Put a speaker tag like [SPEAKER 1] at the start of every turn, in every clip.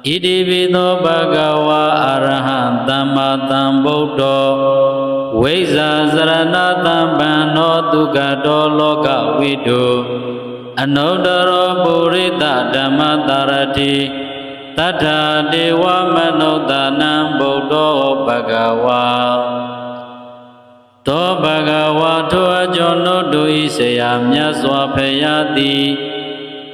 [SPEAKER 1] Iti Vito Bhagava Arahant Dhamma Dhambuddho Vesa Sarana Dhambano Dukkhato Loka Vidu Anuttaro Purita Dhamma Tarati Tattha Deva Manodhanam Buddho Bhagava To Bhagava To Ajono Doi Seya Myaswa Phayati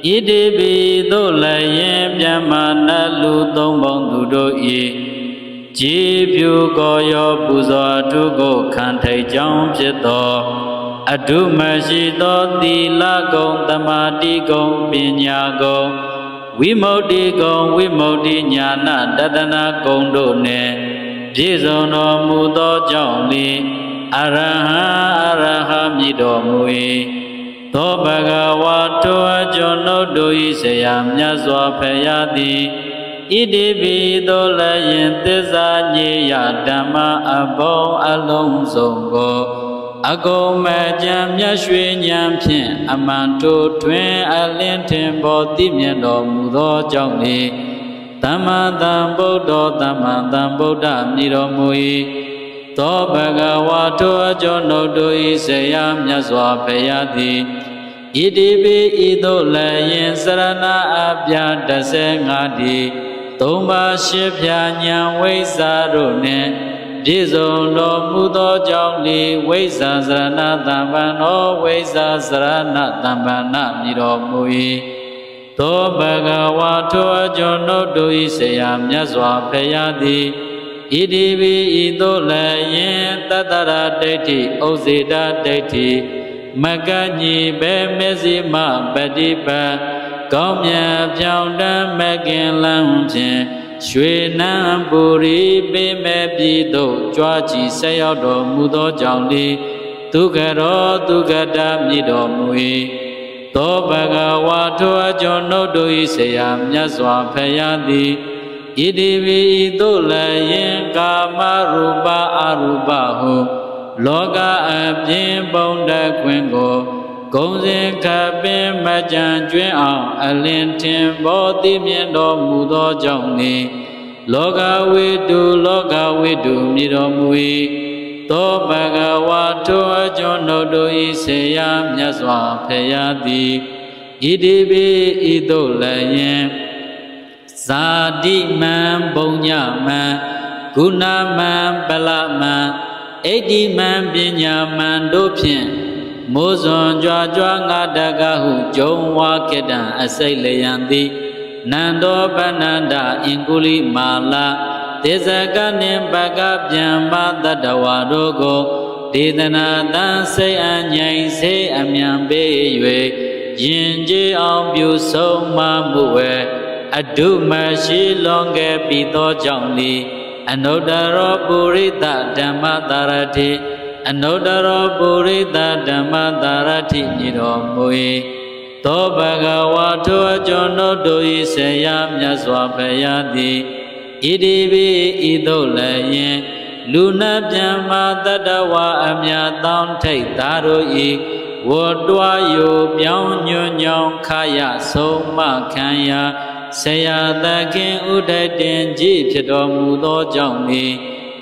[SPEAKER 1] Iti Vito Layen Pyamana Lu Thongbong Tudo Ye Ji Pyu Goyo Puzo Atuko Khanthai Chong Phit Tho Atu Mashi Tho Thila Gong Thamati Gong Panya Gong Vimukti Gong Vimukti Nyana Tatana Gong Do Ne Piည့်စုံတော်မူသောကြောင့်လေအရဟံမြည်တော်မူ၏သောဘဂဝါတောအကျွန်ုပ်တို့၏ဆရာမြတ်စွာဘုရားသည်ဣတိပိသောလည်းယင်သစ္စာညေယဓမ္မအပေါင်းအလုံးစုံကိုအကုန်မဲ့ကြံမြတ်ရွှေဉာဏ်ဖြင့်အမှန်တိုးထွင်းအလင်းထင်ပေါ်သိမြင်တော်မူသောကြောင့်လေသမ္မာသမ္ဗုဒ္ဓောသမ္မာသမ္ဗုဒ္ဓမြည်တော်မူ၏သောဘဂဝါထိုအကျွန်ုပ်တို့၏ဆရာမြတ်စွာဘုရားသည်ဣတိပိဤသို့လည်းယင်စရဏအပြာ15ဒီသုံးပါးရှိဖြာဉာဏ်ဝိဇ္ဇာတို့နှင့်ပြည့်စုံတော်မူသောကြောင့်လေဝိဇ္ဇာစရဏတမ္ပန္နောဝိဇ္ဇာစရဏတမ္ပန္နမြည်တော်မူ၏သောဘဂဝါထိုအကျွန်ုပ်တို့၏ဆရာမြတ်စွာဘုရားသည်ဣတိပိဤသို့လည်းယင်တတ္တရဒိဋ္ဌိဥစေတဒိဋ္ဌိမကညိဘေမေစီမပฏิပတ်ကောင်းမြတ်ပြောင်းတမ်းမကင်လန်းဖြင့်ရွှေနံပူရိပေမဲ့ပြည်သို့ကြွားကြည်ဆက်ရောက်တော်မူသောကြောင့်လေဒုက္ခရောဒုက္ခတာမြည်တော်မူ၏သောဘဂဝါထိုအကျွန်ုပ်တို့၏ဆရာမြတ်စွာဘုရားသည်ဣတိပိဤသို့လည်းယင်ကာမရူပအရူပဟုလောကအပြင်ပုံတခွင်ကိုဂုံစဉ်ခပင်မကြံကျွင်းအောင်အလင်းထင်ပေါ်သိမြင်တော်မူသောကြောင့်လေလောကဝိတုမြည်တော်မူ၏သောဘဂဝါထိုအကျွန်ုပ်တို့၏ဆေယမြတ်စွာဘုရားသည်ဣတိပိဤသို့လည်းယင်ဇာတိမံဘုံညမံဂုဏမံပလမံဣတိမံပညာမံတို့ဖြင့်မိုးစွန်ကြွားကြွားငါတကဟုကြုံဝါကိတံအစိတ်လျံသည်နန္တောပဏန္ဒအင်ကုလိမာလာသေဇကနှင့်ပကပြန်မတတဝါတို့ကိုဒေသနာတန်စိတ်အငြိမ်စေအမြန်ပေး၍ယင်ကြည်အောင်ပြုဆုံးမမှုဝဲအတုမရှိလွန်ခဲ့ပြီးသောကြောင့်လေအနုတ္တရောပုရိသဓမ္မတာရတိအနုတ္တရောပုရိသဓမ္မတာရတိမြည်တော်မူ၏သောဘဂဝါထိုအကျွန်ုပ်တို့၏ဆရာမြတ်စွာဘုရားသည်ဣတိပိဤသို့လည်းယင်လူနာပြန်မာတတဝါအမြတ်တောင်းထိတ်သားတို့၏ဝတ်တွားယိုပြောင်းညွညောင်းခါရဆုံးမခံရာဆရာသခင်ဥဒိတင်ကြီးဖြစ်တော်မူသောကြောင့်လေ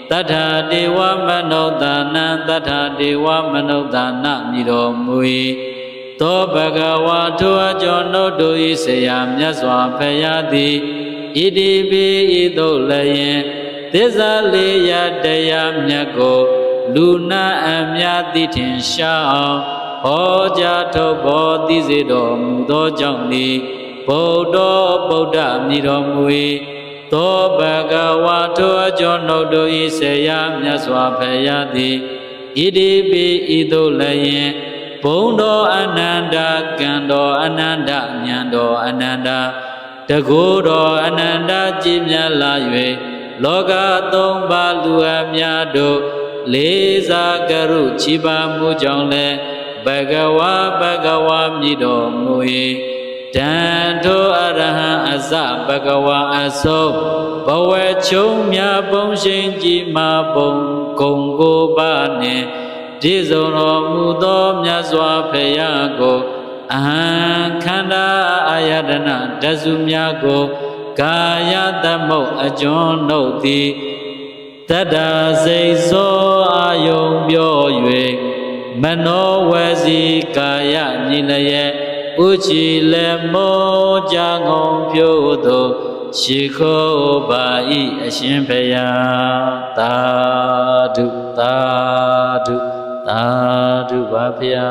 [SPEAKER 1] တထာဒေဝမနုဿာနံတထာဒေဝမနုဿာနမြည်တော်မူ၏သောဘဂဝါထိုအကျွန်ုပ်တို့၏ဆရာမြတ်စွာဘုရားသည်ဣတိပိဤသို့လည်းယင်သစ္စာလေးရတရားမြတ်ကိုလူနာအမြတ်သိထင်ရှားအောင်ဟောကြားထုတ်ပေါ်သိစေတော်မူသောကြောင့်လေဗုဒ္ဓဗုဒ္ဓမြည်တော်မူ၏သောဘဂဝါထိုအကျွန်ုပ်တို့၏ဆရာမြတ်စွာဘုရားသည်ဣတိပိဤသို့လည်းယင်ဘုံတော်အနန္တကံတော်အနန္တဉာဏ်တော်အနန္တတကုတော်အနန္တကြည်မြတ်လာ၍လောကသုံးပါးလူအများတို့လေးစားကရုချီးပါမှုကြောင့်လည်းဘဂဝါမြည်တော်မူ၏တန်ထိုအရဟံအစဘဂဝါအဆုံးဘဝချုံမြပုံရှိန်ကြည်မာပုံဂုံကိုပါနှင့်ပြည့်စုံတော်မူသောမြတ်စွာဘုရားကိုအဟံခန္ဓာအာယတနာဓစုများကို ကာယသမုတ်အကျွန်းတို့သည်တတ္တစိတ်သောအာယုံပြော၍မနောဝစီကာယညီလျက်ဥချီလက်မောကြာငုံဖြို့သောရှိခိုးပါ၏အရှင်ဘုရားသာဓုသာဓုသာဓုပါဗျာ